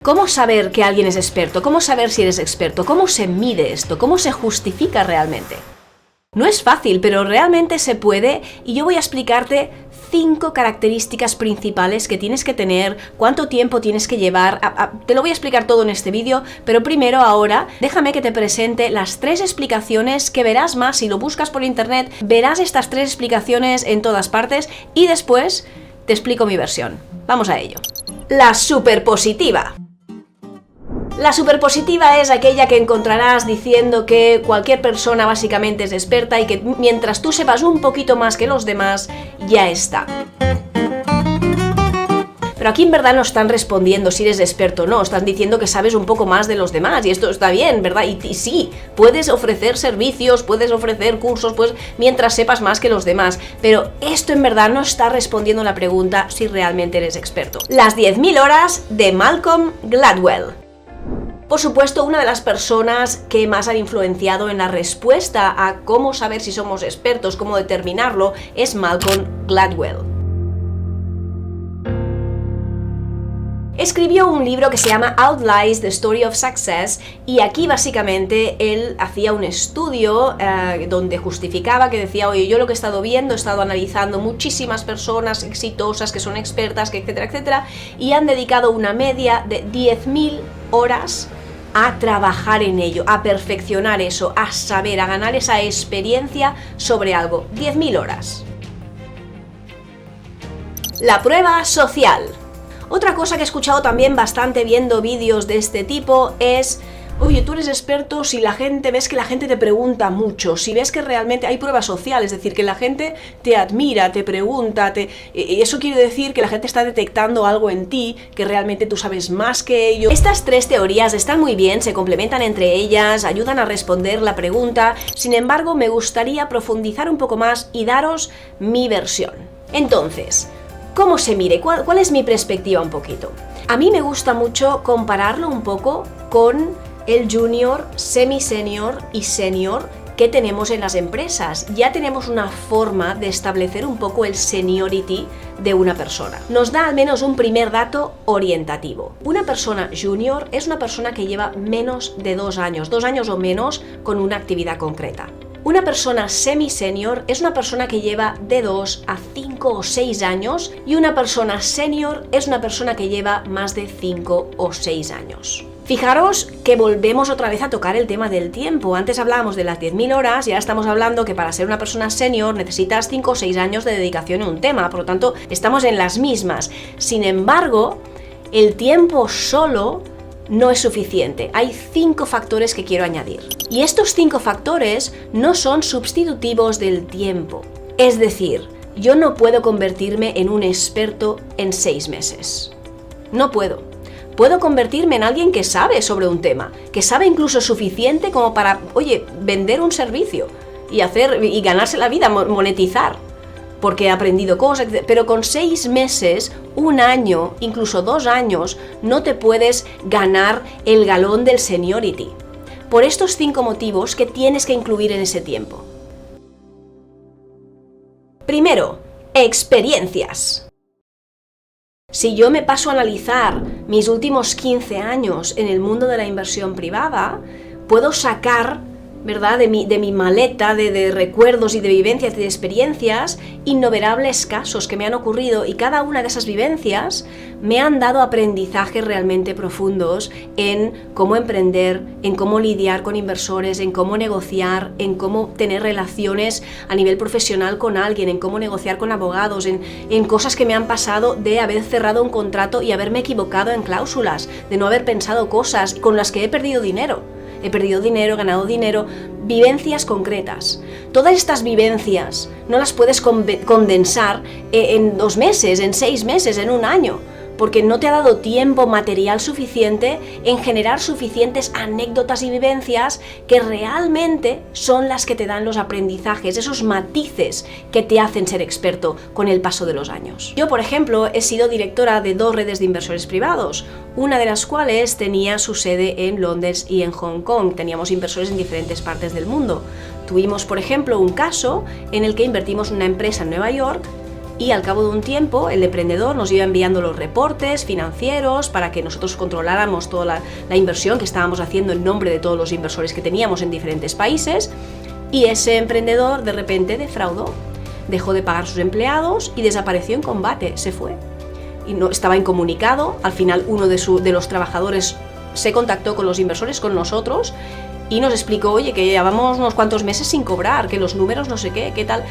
¿Cómo saber que alguien es experto? ¿Cómo saber si eres experto? ¿Cómo se mide esto? ¿Cómo se justifica realmente? No es fácil, pero realmente se puede, y yo voy a explicarte 5 características principales que tienes que tener, cuánto tiempo tienes que llevar. Te lo voy a explicar todo en este vídeo, pero primero ahora déjame que te presente las 3 explicaciones que verás más. Si lo buscas por internet, verás estas 3 explicaciones en todas partes y después te explico mi versión. Vamos a ello. La superpositiva. La superpositiva es aquella que encontrarás diciendo que cualquier persona básicamente es experta y que mientras tú sepas un poquito más que los demás, ya está. Pero aquí en verdad no están respondiendo si eres experto o no, están diciendo que sabes un poco más de los demás y esto está bien, ¿verdad? Y sí, puedes ofrecer servicios, puedes ofrecer cursos, pues mientras sepas más que los demás, pero esto en verdad no está respondiendo la pregunta si realmente eres experto. Las 10.000 horas de Malcolm Gladwell. Por supuesto, una de las personas que más han influenciado en la respuesta a cómo saber si somos expertos, cómo determinarlo, es Malcolm Gladwell. Escribió un libro que se llama Outliers, The Story of Success, y aquí básicamente él hacía un estudio donde justificaba, que decía, oye, yo lo que he estado viendo, he estado analizando muchísimas personas exitosas que son expertas, que etcétera, etcétera, y han dedicado una media de 10.000 horas a trabajar en ello, a perfeccionar eso, a saber, a ganar esa experiencia sobre algo. 10.000 horas. La prueba social. Otra cosa que he escuchado también bastante viendo vídeos de este tipo es, oye, tú eres experto si ves que la gente te pregunta mucho, si ves que realmente hay prueba social, es decir, que la gente te admira, te pregunta, y eso quiere decir que la gente está detectando algo en ti, que realmente tú sabes más que ellos. Estas 3 teorías están muy bien, se complementan entre ellas, ayudan a responder la pregunta, sin embargo, me gustaría profundizar un poco más y daros mi versión. Entonces, ¿cómo se mide? ¿Cuál es mi perspectiva un poquito? A mí me gusta mucho compararlo un poco con el junior, semi-senior y senior que tenemos en las empresas. Ya tenemos una forma de establecer un poco el seniority de una persona. Nos da al menos un primer dato orientativo. Una persona junior es una persona que lleva menos de 2 años o menos con una actividad concreta. Una persona semi-senior es una persona que lleva de 2 a 5 o 6 años y una persona senior es una persona que lleva más de 5 o 6 años. Fijaros que volvemos otra vez a tocar el tema del tiempo. Antes hablábamos de las 10.000 horas y ahora estamos hablando que para ser una persona senior necesitas 5 o 6 años de dedicación a un tema, por lo tanto estamos en las mismas. Sin embargo, el tiempo solo no es suficiente. Hay 5 factores que quiero añadir. Y estos 5 factores no son sustitutivos del tiempo. Es decir, yo no puedo convertirme en un experto en 6 meses. No puedo. Puedo convertirme en alguien que sabe sobre un tema, que sabe incluso suficiente como para, oye, vender un servicio y ganarse la vida, monetizar, porque he aprendido cosas, pero con 6 meses, 1 año, incluso 2 años, no te puedes ganar el galón del seniority. Por estos 5 motivos que tienes que incluir en ese tiempo. Primero, experiencias. Si yo me paso a analizar mis últimos 15 años en el mundo de la inversión privada, puedo sacar, ¿verdad?, de mi maleta de recuerdos y de vivencias y de experiencias, innumerables casos que me han ocurrido, y cada una de esas vivencias me han dado aprendizajes realmente profundos en cómo emprender, en cómo lidiar con inversores, en cómo negociar, en cómo tener relaciones a nivel profesional con alguien, en cómo negociar con abogados, en cosas que me han pasado de haber cerrado un contrato y haberme equivocado en cláusulas, de no haber pensado cosas con las que he perdido dinero. He perdido dinero, ganado dinero, vivencias concretas. Todas estas vivencias no las puedes condensar en 2 meses, en 6 meses, en 1 año, porque no te ha dado tiempo material suficiente en generar suficientes anécdotas y vivencias que realmente son las que te dan los aprendizajes, esos matices que te hacen ser experto con el paso de los años. Yo, por ejemplo, he sido directora de 2 redes de inversores privados, una de las cuales tenía su sede en Londres y en Hong Kong. Teníamos inversores en diferentes partes del mundo. Tuvimos, por ejemplo, un caso en el que invertimos en una empresa en Nueva York Y al cabo de un tiempo, el emprendedor nos iba enviando los reportes financieros para que nosotros controláramos toda la inversión que estábamos haciendo en nombre de todos los inversores que teníamos en diferentes países. Y ese emprendedor de repente defraudó, dejó de pagar a sus empleados y desapareció en combate, se fue. Y no estaba incomunicado. Al final uno de los trabajadores se contactó con los inversores, con nosotros, y nos explicó, oye, que llevamos unos cuantos meses sin cobrar, que los números no sé qué tal.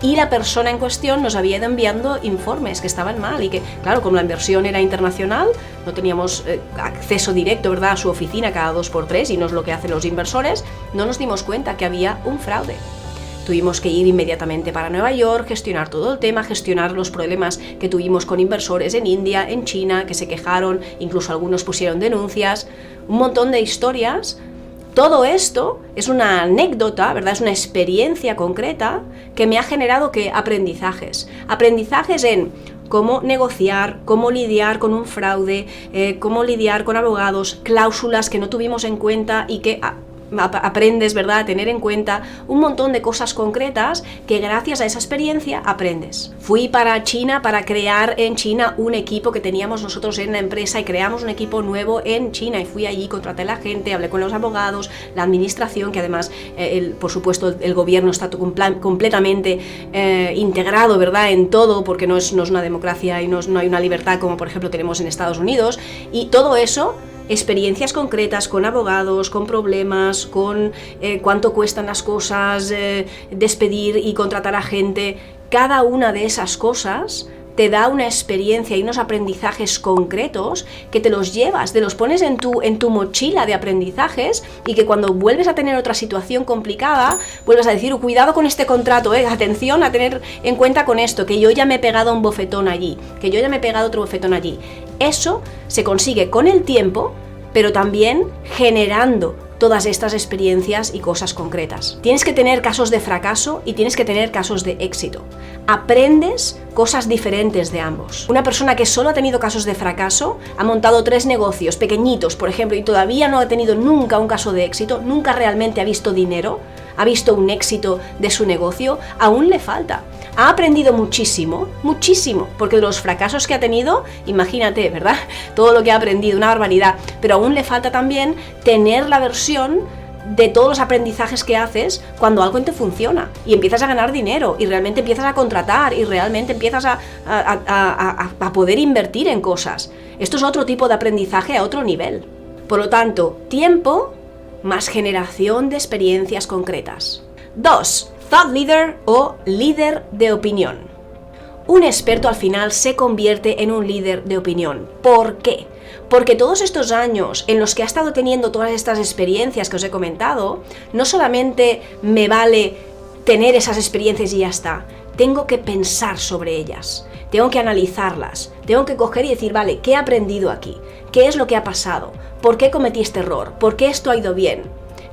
Y la persona en cuestión nos había ido enviando informes que estaban mal y que, claro, como la inversión era internacional, no teníamos acceso directo, ¿verdad?, a su oficina cada 2x3, y no es lo que hacen los inversores, no nos dimos cuenta que había un fraude. Tuvimos que ir inmediatamente para Nueva York, gestionar todo el tema, gestionar los problemas que tuvimos con inversores en India, en China, que se quejaron, incluso algunos pusieron denuncias, un montón de historias. Todo esto es una anécdota, ¿verdad? Es una experiencia concreta que me ha generado aprendizajes. Aprendizajes en cómo negociar, cómo lidiar con un fraude, cómo lidiar con abogados, cláusulas que no tuvimos en cuenta y que aprendes, ¿verdad?, a tener en cuenta un montón de cosas concretas que gracias a esa experiencia aprendes. Fui para China para crear en China un equipo que teníamos nosotros en la empresa y creamos un equipo nuevo en China y fui allí, contraté a la gente, hablé con los abogados, la administración, que además, por supuesto, el gobierno está completamente integrado, ¿verdad?, en todo, porque no es una democracia y no hay una libertad como por ejemplo tenemos en Estados Unidos, y todo eso, experiencias concretas con abogados, con problemas, con cuánto cuestan las cosas, despedir y contratar a gente. Cada una de esas cosas te da una experiencia y unos aprendizajes concretos que te los llevas, te los pones en tu mochila de aprendizajes, y que cuando vuelves a tener otra situación complicada, vuelves a decir, cuidado con este contrato, atención a tener en cuenta con esto, que yo ya me he pegado un bofetón allí, que yo ya me he pegado otro bofetón allí. Eso se consigue con el tiempo, pero también generando todas estas experiencias y cosas concretas. Tienes que tener casos de fracaso y tienes que tener casos de éxito. Aprendes cosas diferentes de ambos. Una persona que solo ha tenido casos de fracaso, ha montado 3 negocios pequeñitos, por ejemplo, y todavía no ha tenido nunca un caso de éxito, nunca realmente ha visto dinero, ha visto un éxito de su negocio, aún le falta. Ha aprendido muchísimo, muchísimo, porque de los fracasos que ha tenido, imagínate, ¿verdad?, todo lo que ha aprendido, una barbaridad, pero aún le falta también tener la versión de todos los aprendizajes que haces cuando algo te funciona y empiezas a ganar dinero y realmente empiezas a contratar y realmente empiezas a poder invertir en cosas. Esto es otro tipo de aprendizaje a otro nivel. Por lo tanto, tiempo más generación de experiencias concretas. 2. Thought leader o líder de opinión. Un experto al final se convierte en un líder de opinión. ¿Por qué? Porque todos estos años en los que ha estado teniendo todas estas experiencias que os he comentado, no solamente me vale tener esas experiencias y ya está, tengo que pensar sobre ellas, tengo que analizarlas, tengo que coger y decir, vale, ¿qué he aprendido aquí? ¿Qué es lo que ha pasado? ¿Por qué cometí este error? ¿Por qué esto ha ido bien?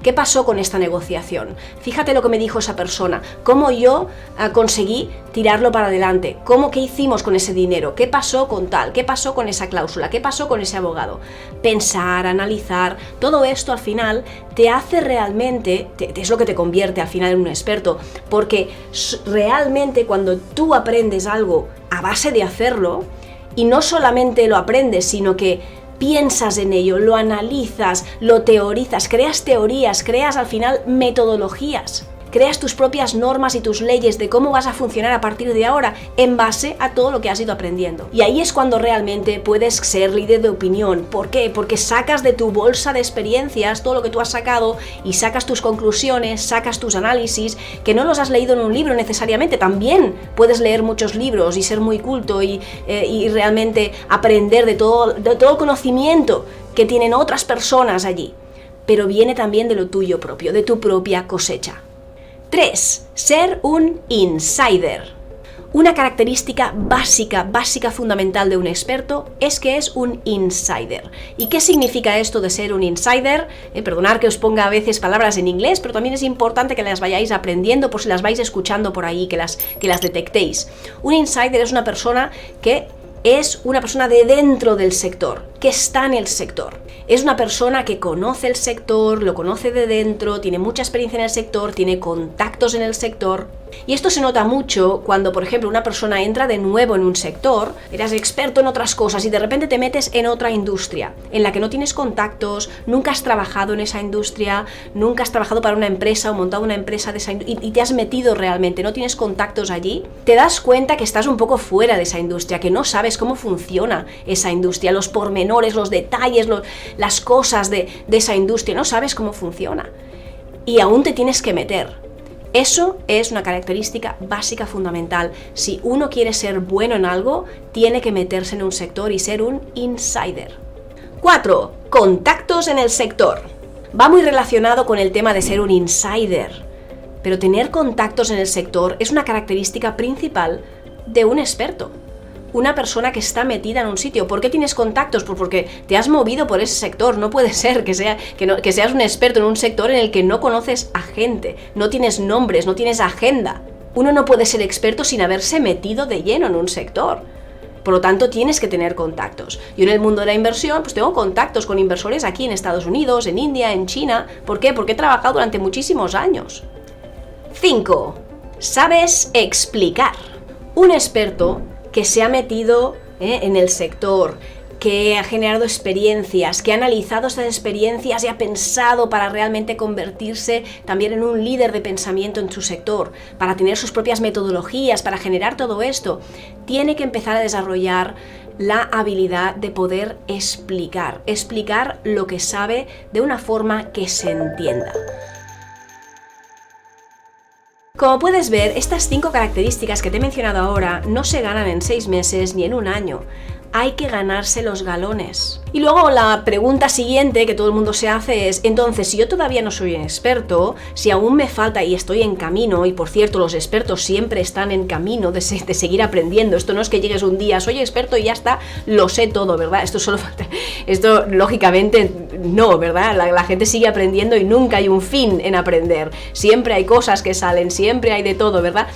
¿Qué pasó con esta negociación? Fíjate lo que me dijo esa persona, cómo yo conseguí tirarlo para adelante, qué hicimos con ese dinero, qué pasó con tal, qué pasó con esa cláusula, qué pasó con ese abogado. Pensar, analizar, todo esto al final te hace realmente, es lo que te convierte al final en un experto, porque realmente cuando tú aprendes algo a base de hacerlo, y no solamente lo aprendes, sino que piensas en ello, lo analizas, lo teorizas, creas teorías, creas al final metodologías, creas tus propias normas y tus leyes de cómo vas a funcionar a partir de ahora en base a todo lo que has ido aprendiendo. Y ahí es cuando realmente puedes ser líder de opinión. ¿Por qué? Porque sacas de tu bolsa de experiencias todo lo que tú has sacado y sacas tus conclusiones, sacas tus análisis, que no los has leído en un libro necesariamente. También puedes leer muchos libros y ser muy culto y realmente aprender de todo el conocimiento que tienen otras personas allí. Pero viene también de lo tuyo propio, de tu propia cosecha. 3. Ser un insider. Una característica básica, fundamental de un experto es que es un insider. ¿Y qué significa esto de ser un insider? Perdonad que os ponga a veces palabras en inglés, pero también es importante que las vayáis aprendiendo por si las vais escuchando por ahí, que las detectéis. Un insider es una persona que es una persona de dentro del sector, que está en el sector. Es una persona que conoce el sector, lo conoce de dentro, tiene mucha experiencia en el sector, tiene contactos en el sector. Y esto se nota mucho cuando, por ejemplo, una persona entra de nuevo en un sector, eras experto en otras cosas y de repente te metes en otra industria en la que no tienes contactos, nunca has trabajado en esa industria, nunca has trabajado para una empresa o montado una empresa de esa y te has metido realmente, no tienes contactos allí, te das cuenta que estás un poco fuera de esa industria, que no sabes cómo funciona esa industria, los pormenores, los detalles, las cosas de esa industria, no sabes cómo funciona. Y aún te tienes que meter. Eso es una característica básica fundamental. Si uno quiere ser bueno en algo, tiene que meterse en un sector y ser un insider. 4. Contactos en el sector. Va muy relacionado con el tema de ser un insider, pero tener contactos en el sector es una característica principal de un experto. Una persona que está metida en un sitio. ¿Por qué tienes contactos? Pues porque te has movido por ese sector. No puede ser que seas un experto en un sector en el que no conoces a gente, no tienes nombres, no tienes agenda. Uno no puede ser experto sin haberse metido de lleno en un sector. Por lo tanto, tienes que tener contactos. Yo en el mundo de la inversión, pues tengo contactos con inversores aquí en Estados Unidos, en India, en China. ¿Por qué? Porque he trabajado durante muchísimos años. 5. Sabes explicar. Un experto que se ha metido en el sector, que ha generado experiencias, que ha analizado estas experiencias y ha pensado para realmente convertirse también en un líder de pensamiento en su sector, para tener sus propias metodologías, para generar todo esto, tiene que empezar a desarrollar la habilidad de poder explicar lo que sabe de una forma que se entienda. Como puedes ver, estas 5 características que te he mencionado ahora no se ganan en 6 meses ni en un año. Hay que ganarse los galones. Y luego la pregunta siguiente que todo el mundo se hace es, entonces, si yo todavía no soy un experto, si aún me falta y estoy en camino, y por cierto, los expertos siempre están en camino de seguir aprendiendo, esto no es que llegues un día, soy experto y ya está, lo sé todo, ¿verdad? Esto lógicamente no, ¿verdad? La gente sigue aprendiendo y nunca hay un fin en aprender. Siempre hay cosas que salen, siempre hay de todo, ¿verdad?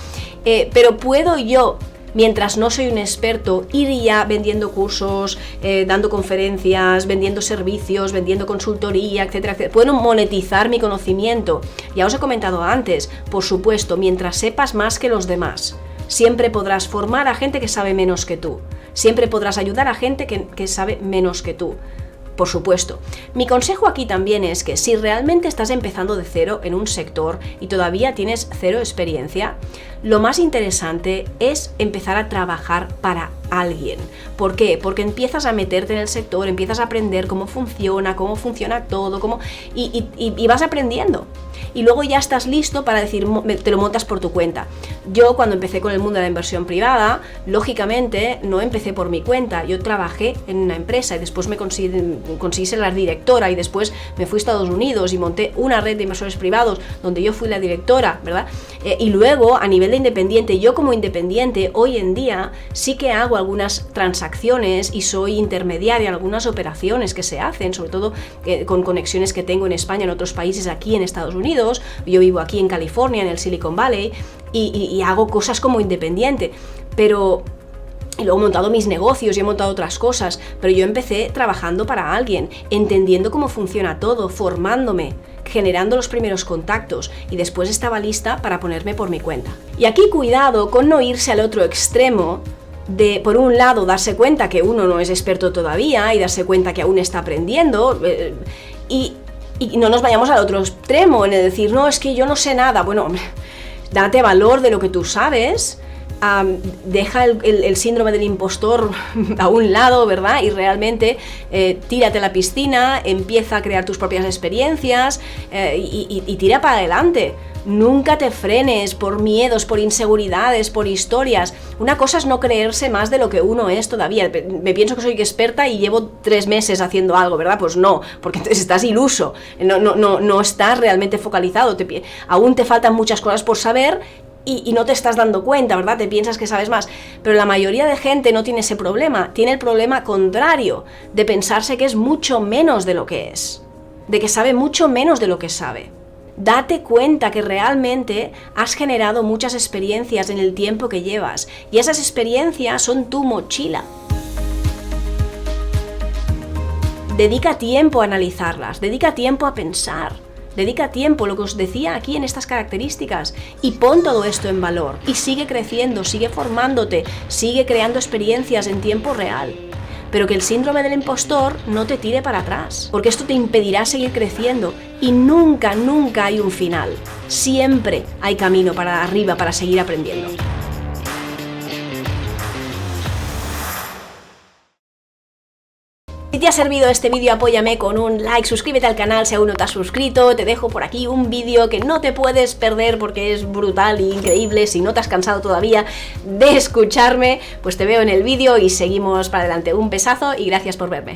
Pero puedo yo, mientras no soy un experto, ir ya vendiendo cursos, dando conferencias, vendiendo servicios, vendiendo consultoría, etcétera, etcétera. Puedo monetizar mi conocimiento. Ya os he comentado antes, por supuesto, mientras sepas más que los demás, siempre podrás formar a gente que sabe menos que tú. Siempre podrás ayudar a gente que sabe menos que tú. Por supuesto. Mi consejo aquí también es que si realmente estás empezando de cero en un sector y todavía tienes cero experiencia, lo más interesante es empezar a trabajar para alguien. ¿Por qué? Porque empiezas a meterte en el sector, empiezas a aprender cómo funciona todo, y vas aprendiendo. Y luego ya estás listo para decir, te lo montas por tu cuenta. Yo cuando empecé con el mundo de la inversión privada, lógicamente no empecé por mi cuenta. Yo trabajé en una empresa y después me conseguí ser la directora y después me fui a Estados Unidos y monté una red de inversores privados donde yo fui la directora, ¿verdad? Y luego a nivel de independiente, yo como independiente hoy en día sí que hago algunas transacciones y soy intermediaria en algunas operaciones que se hacen, sobre todo con conexiones que tengo en España, en otros países, aquí en Estados Unidos. Yo vivo aquí en California, en el Silicon Valley, y hago cosas como independiente, pero... Y luego he montado mis negocios y he montado otras cosas, pero yo empecé trabajando para alguien, entendiendo cómo funciona todo, formándome, generando los primeros contactos, y después estaba lista para ponerme por mi cuenta. Y aquí cuidado con no irse al otro extremo de, por un lado, darse cuenta que uno no es experto todavía y darse cuenta que aún está aprendiendo, y no nos vayamos al otro extremo en el decir, no, es que yo no sé nada. Bueno, date valor de lo que tú sabes. Deja el síndrome del impostor a un lado, ¿verdad? Y realmente tírate a la piscina, empieza a crear tus propias experiencias y tira para adelante. Nunca te frenes por miedos, por inseguridades, por historias. Una cosa es no creerse más de lo que uno es todavía. Me pienso que soy experta y llevo 3 meses haciendo algo, ¿verdad? Pues no, porque entonces estás iluso, no estás realmente focalizado. Aún te faltan muchas cosas por saber y no te estás dando cuenta, ¿verdad? Te piensas que sabes más. Pero la mayoría de gente no tiene ese problema. Tiene el problema contrario, de pensarse que es mucho menos de lo que es. De que sabe mucho menos de lo que sabe. Date cuenta que realmente has generado muchas experiencias en el tiempo que llevas. Y esas experiencias son tu mochila. Dedica tiempo a analizarlas, dedica tiempo a pensar. dedica tiempo, lo que os decía aquí en estas características, y pon todo esto en valor, y sigue creciendo, sigue formándote, sigue creando experiencias en tiempo real. Pero que el síndrome del impostor no te tire para atrás, porque esto te impedirá seguir creciendo, y nunca, nunca hay un final. Siempre hay camino para arriba para seguir aprendiendo. Si te ha servido este vídeo, apóyame con un like, suscríbete al canal si aún no te has suscrito, te dejo por aquí un vídeo que no te puedes perder porque es brutal e increíble. Si no te has cansado todavía de escucharme, pues te veo en el vídeo y seguimos para adelante. Un besazo y gracias por verme.